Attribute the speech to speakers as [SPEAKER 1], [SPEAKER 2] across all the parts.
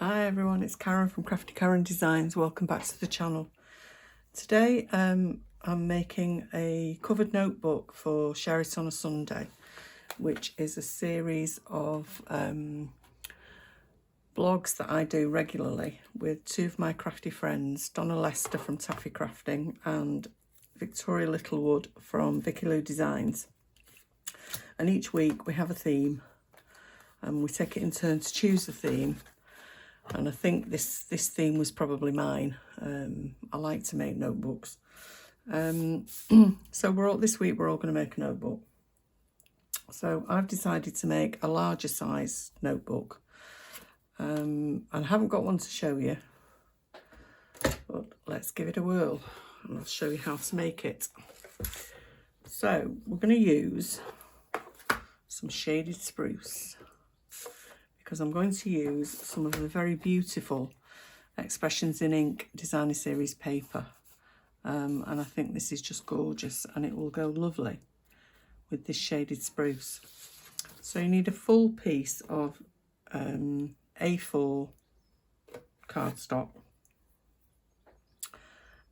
[SPEAKER 1] Hi everyone, it's Karen from Craftykarendesigns. Welcome back to the channel. Today I'm making a covered notebook for Share It on a Sunday, which is a series of blogs that I do regularly with two of my crafty friends, Donna Lester from Taffy Crafting and Victoria Littlewood from Vicky Lou Designs. And each week we have a theme and we take it in turn to choose the theme. And I think this theme was probably mine. I like to make notebooks. So this week we're all going to make a notebook. So I've decided to make a larger size notebook. And I haven't got one to show you, but let's give it a whirl and I'll show you how to make it. So we're going to use some shaded spruce, because I'm going to use some of the very beautiful Expressions in Ink Designer Series paper. And I think this is just gorgeous and it will go lovely with this shaded spruce. So you need a full piece of A4 cardstock.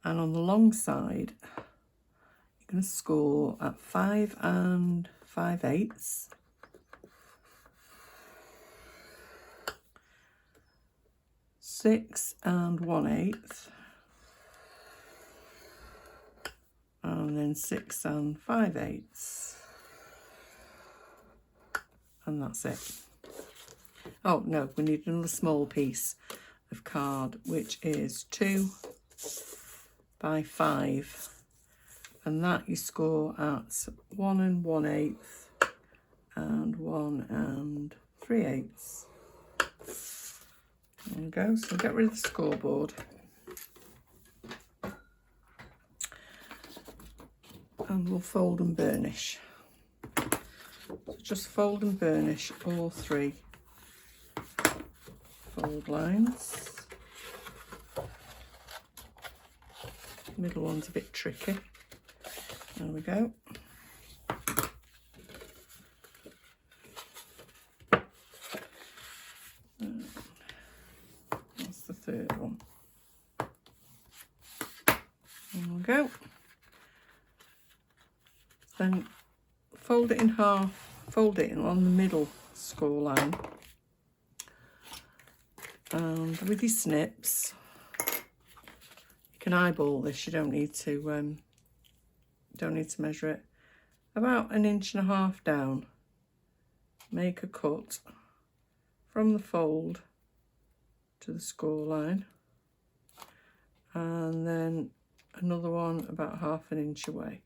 [SPEAKER 1] And on the long side, you're going to score at 5 5/8. 6 1/8, and then 6 5/8, and that's it. Oh no, we need another small piece of card, which is 2 by 5, and that you score at 1 1/8 and 1 3/8. There we go. So get rid of the scoreboard and we'll fold and burnish. So just fold and burnish all 3 fold lines. Middle one's a bit tricky. There we go. Third one. There we go. Then fold it in half, fold it in on the middle score line, and with your snips you can eyeball this. You don't need to measure it. About 1.5 inches down, make a cut from the fold to the score line, and then another one about 1/2 inch away,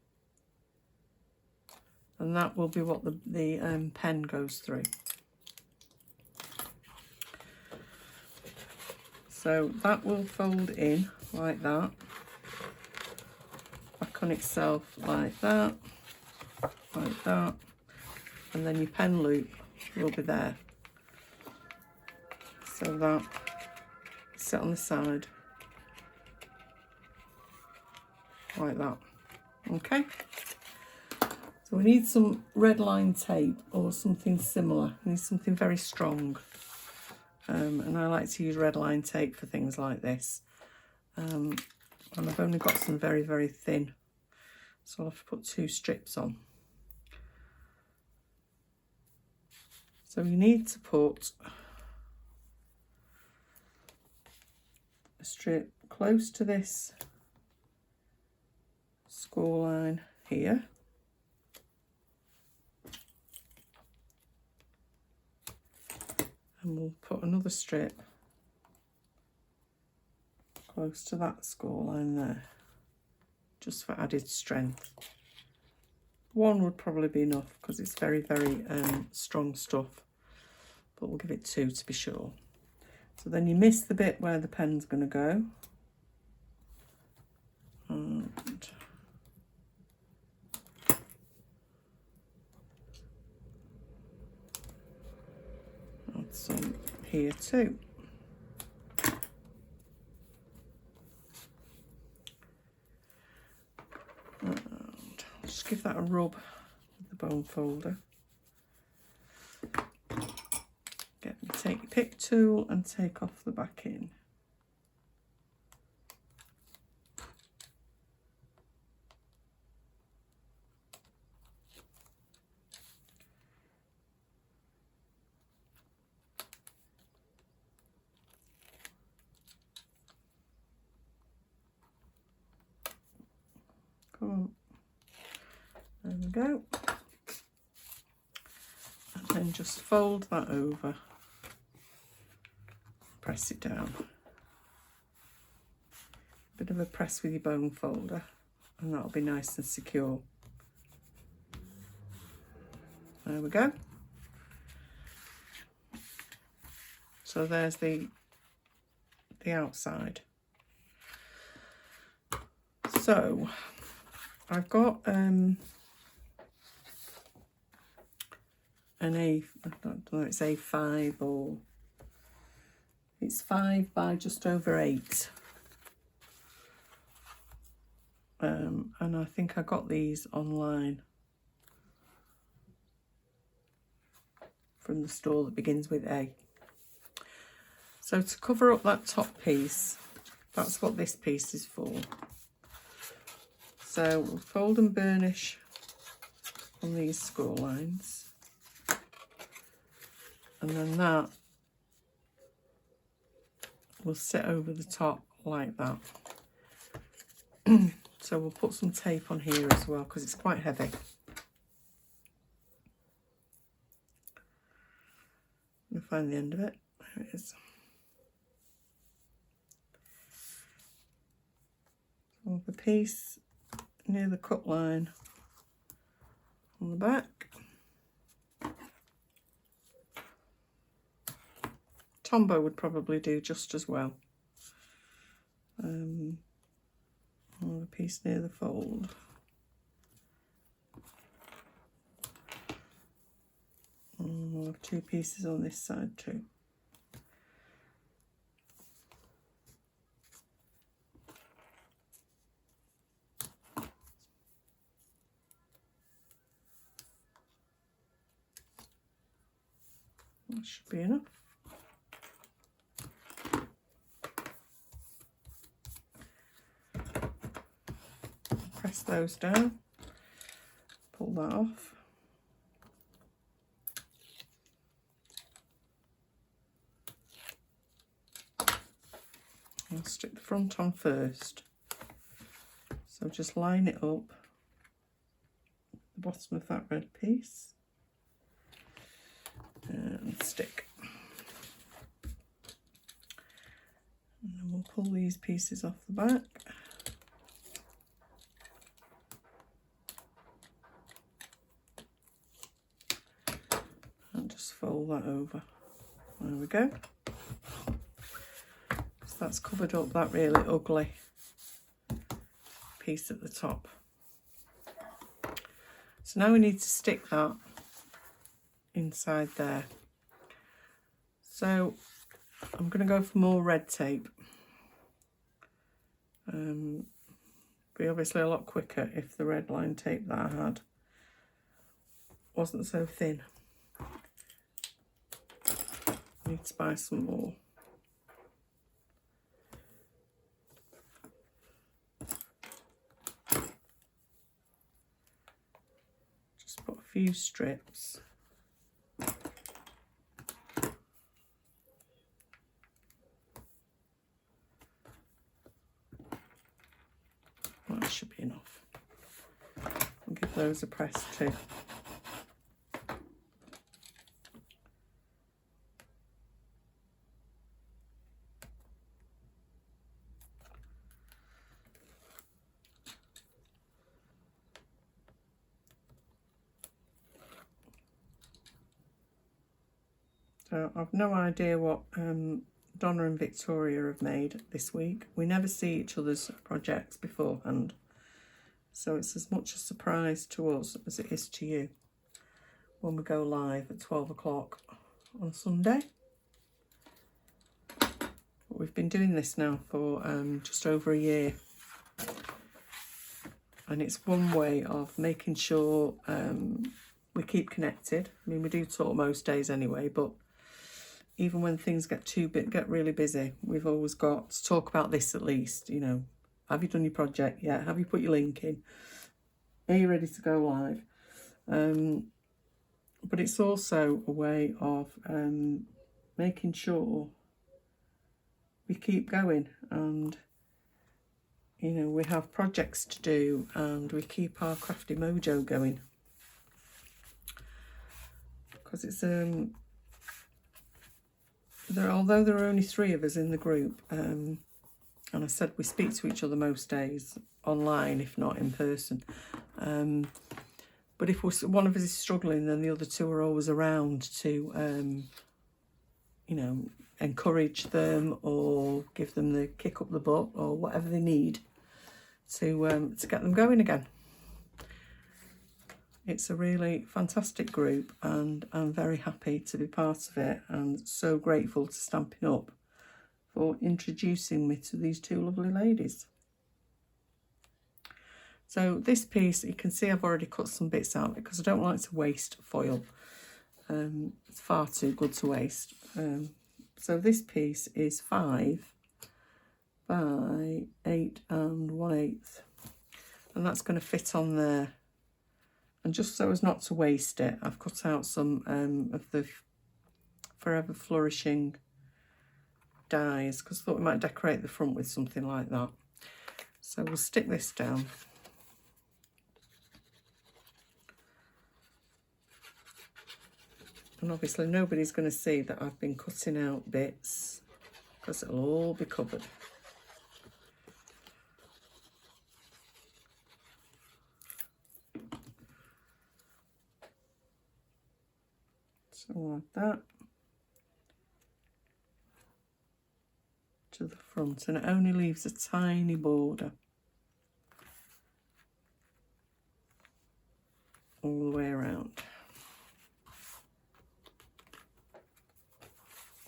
[SPEAKER 1] and that will be what the pen goes through. So that will fold in like that, back on itself like that, and then your pen loop will be there, so that sit on the side like that. Okay, so we need some red line tape or something similar. We need something very strong, and I like to use red line tape for things like this, and I've only got some very, very thin, so I'll have to put 2 strips on. So you need to put strip close to this score line here, and we'll put another strip close to that score line there, just for added strength. 1 would probably be enough because it's very, very strong stuff, but we'll give it 2 to be sure. So then you miss the bit where the pen's going to go, and add some here too. And I'll just give that a rub with the bone folder. Get my take your pick tool and take off the backing. Come on. There we go. And then just fold that over. Press it down. Bit of a press with your bone folder, and that'll be nice and secure. There we go. So there's the outside. So I've got an I don't know, it's A5 or it's 5 by just over 8. And I think I got these online from the store that begins with A. So to cover up that top piece, that's what this piece is for. So we'll fold and burnish on these score lines, and then that will sit over the top like that. So we'll put some tape on here as well because it's quite heavy. I'm going to find the end of it. There it is. So the piece near the cut line on the back. Tombow would probably do just as well. The piece near the fold. And we'll have 2 pieces on this side too. That should be enough. Press those down, pull that off. I'll stick the front on first. So just line it up, the bottom of that red piece, and stick. And then we'll pull these pieces off the back. And just fold that over. There we go. So that's covered up that really ugly piece at the top. So now we need to stick that inside there. So I'm going to go for more red tape. Be obviously a lot quicker if the red line tape that I had wasn't so thin. Need to buy some more. Just put a few strips. Well, that should be enough. I'll give those a press too. So I've no idea what Donna and Victoria have made this week. We never see each other's projects beforehand, so it's as much a surprise to us as it is to you when we go live at 12 o'clock on Sunday. We've been doing this now for just over a year, and it's one way of making sure we keep connected. I mean, we do talk most days anyway, but even when things get really busy, we've always got to talk about this at least, you know. Have you done your project yet? Have you put your link in? Are you ready to go live? But it's also a way of making sure we keep going, and you know, we have projects to do, and we keep our crafty mojo going. Because it's although there are only 3 of us in the group, and I said we speak to each other most days online, if not in person. But if one of us is struggling, then the other 2 are always around to, you know, encourage them or give them the kick up the butt or whatever they need to get them going again. It's a really fantastic group, and I'm very happy to be part of it, and so grateful to Stampin' Up for introducing me to these 2 lovely ladies. So this piece, you can see I've already cut some bits out because I don't like to waste foil. It's far too good to waste. So this piece is 5 by 8 1/8, and that's going to fit on there. And just so as not to waste it, I've cut out some of the Forever Flourishing dies, because I thought we might decorate the front with something like that. So we'll stick this down. And obviously nobody's going to see that I've been cutting out bits, because it'll all be covered. So like that to the front, and it only leaves a tiny border all the way around.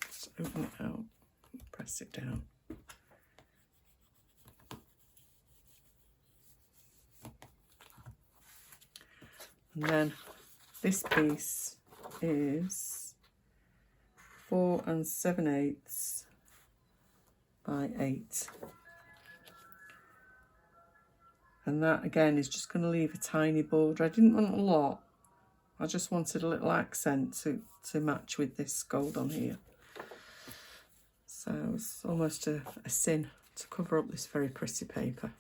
[SPEAKER 1] Just open it out, press it down. And then this piece is 4 7/8 by 8, and that again is just going to leave a tiny border. I didn't want a lot, I just wanted a little accent to match with this gold on here. So it's almost a sin to cover up this very pretty paper.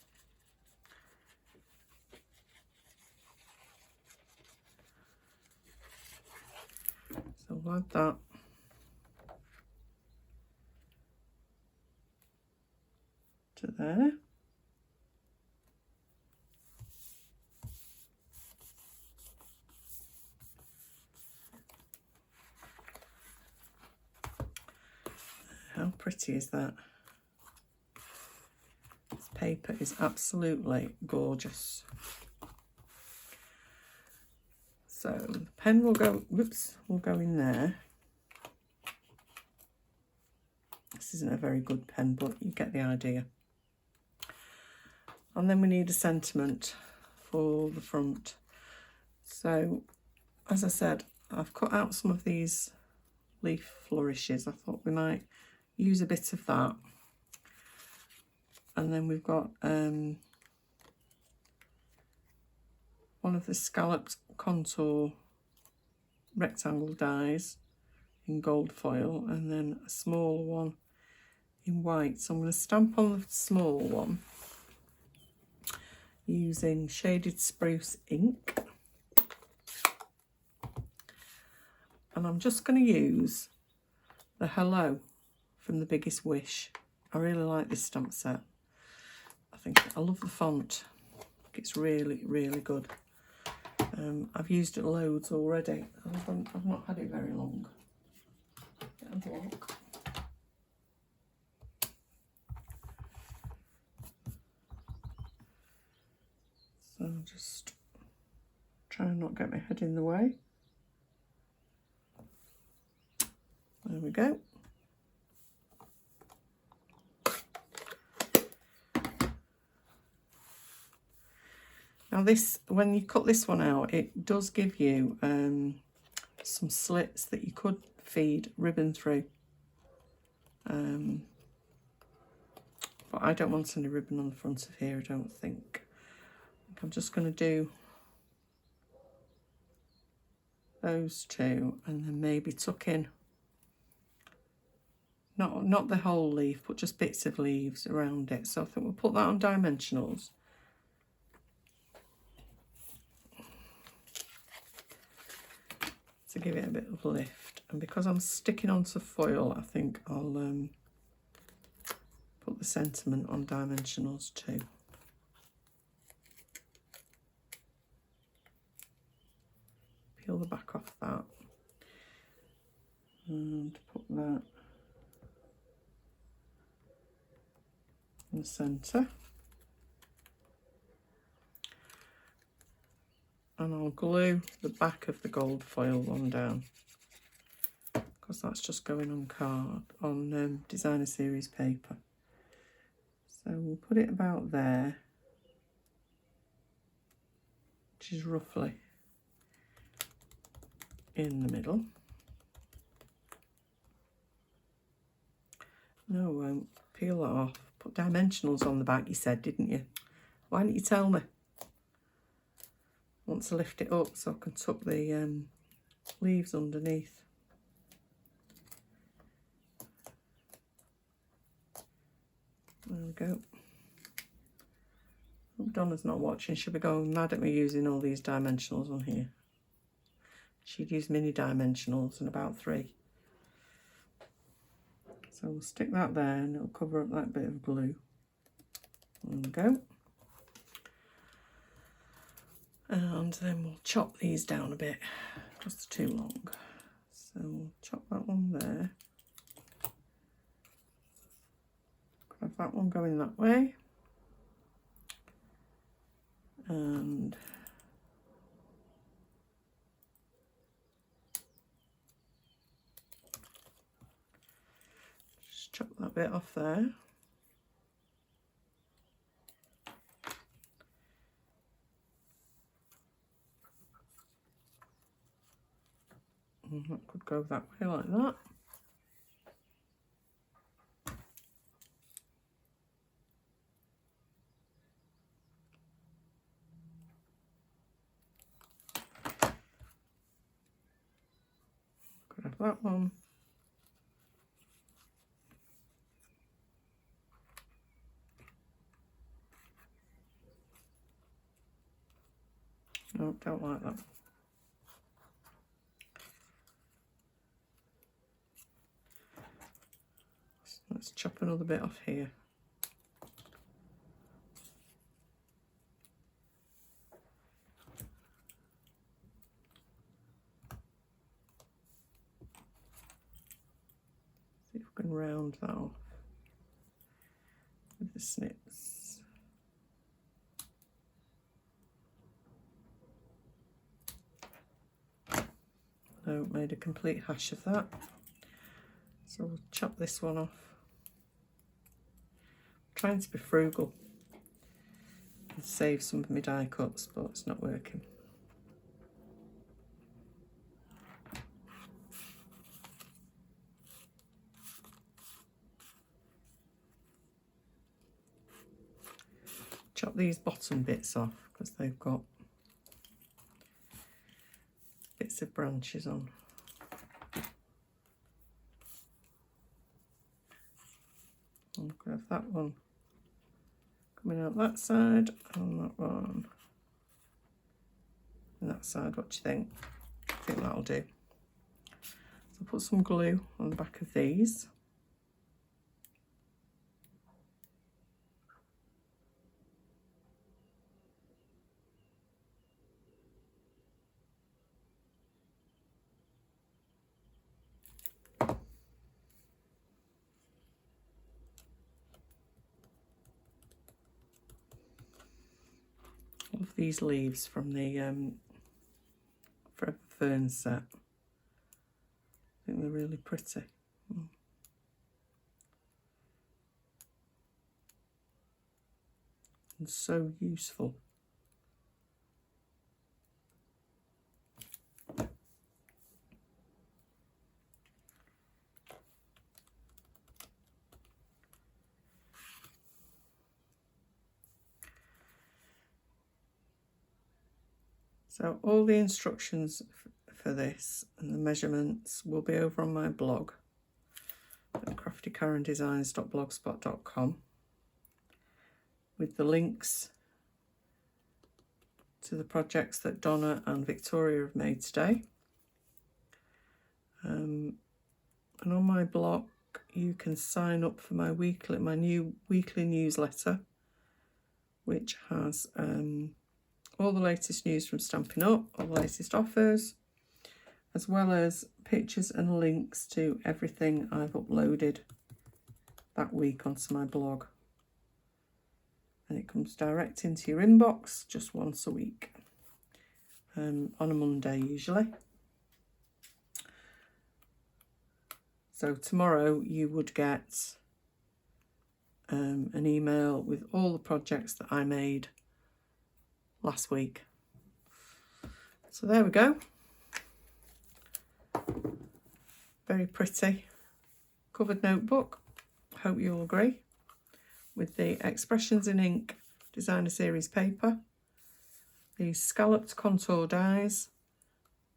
[SPEAKER 1] So like that. To there. How pretty is that? This paper is absolutely gorgeous. So the pen will go, will go in there. This isn't a very good pen, but you get the idea. And then we need a sentiment for the front. So, as I said, I've cut out some of these leaf flourishes. I thought we might use a bit of that. And then we've got one of the scalloped contour rectangle dies in gold foil, and then a smaller one in white. So I'm going to stamp on the small one using Shaded Spruce ink, and I'm just going to use the Hello from The Biggest Wish. I really like this stamp set. I love the font. I think it's really, really good. I've used it loads already. I've not had it very long. Get a block. So I'll just try and not get my head in the way. There we go. Now this, when you cut this one out, it does give you some slits that you could feed ribbon through. But I don't want any ribbon on the front of here, I don't think. I'm just going to do those two and then maybe tuck in, not the whole leaf, but just bits of leaves around it. So I think we'll put that on dimensionals. To give it a bit of lift. And because I'm sticking onto foil, I think I'll put the sentiment on dimensionals too. Peel the back off that and put that in the centre. And I'll glue the back of the gold foil one down because that's just going on card, on designer series paper. So we'll put it about there, which is roughly in the middle. No, I won't. Peel that off. Put dimensionals on the back, you said, didn't you? Why didn't you tell me? I want to lift it up so I can tuck the leaves underneath. There we go. Hope Donna's not watching. She'll be going mad at me using all these dimensionals on here. She'd use mini dimensionals and about 3. So we'll stick that there and it'll cover up that bit of glue. There we go. And then we'll chop these down a bit because they're too long. So we'll chop that one there. Have that one going that way. And just chop that bit off there. And that could go that way like that. Could have that one. No, don't like that. Let's chop another bit off here. See if we can round that off with the snips. No, made a complete hash of that. So we'll chop this one off. Trying to be frugal and save some of my die cuts, but it's not working. Chop these bottom bits off because they've got bits of branches on. I'm going to have that one coming out that side and that one and that side. What do you think? I think that'll do. So I'll put some glue on the back of these. Love these leaves from the Forever Fern set. I think they're really pretty. And so useful. So all the instructions for this and the measurements will be over on my blog at craftykarendesigns.blogspot.com with the links to the projects that Donna and Victoria have made today. And on my blog you can sign up for my new weekly newsletter, which has all the latest news from Stampin' Up, all the latest offers, as well as pictures and links to everything I've uploaded that week onto my blog. And it comes direct into your inbox just once a week, on a Monday usually. So tomorrow you would get an email with all the projects that I made last week. So there we go. Very pretty covered notebook. Hope you'll agree. With the Expressions in Ink Designer Series paper, the scalloped contour dies,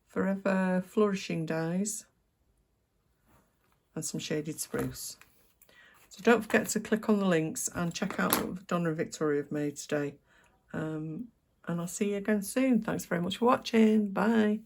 [SPEAKER 1] Forever Flourishing dies, and some shaded spruce. So don't forget to click on the links and check out what Donna and Victoria have made today. And I'll see you again soon. Thanks very much for watching. Bye.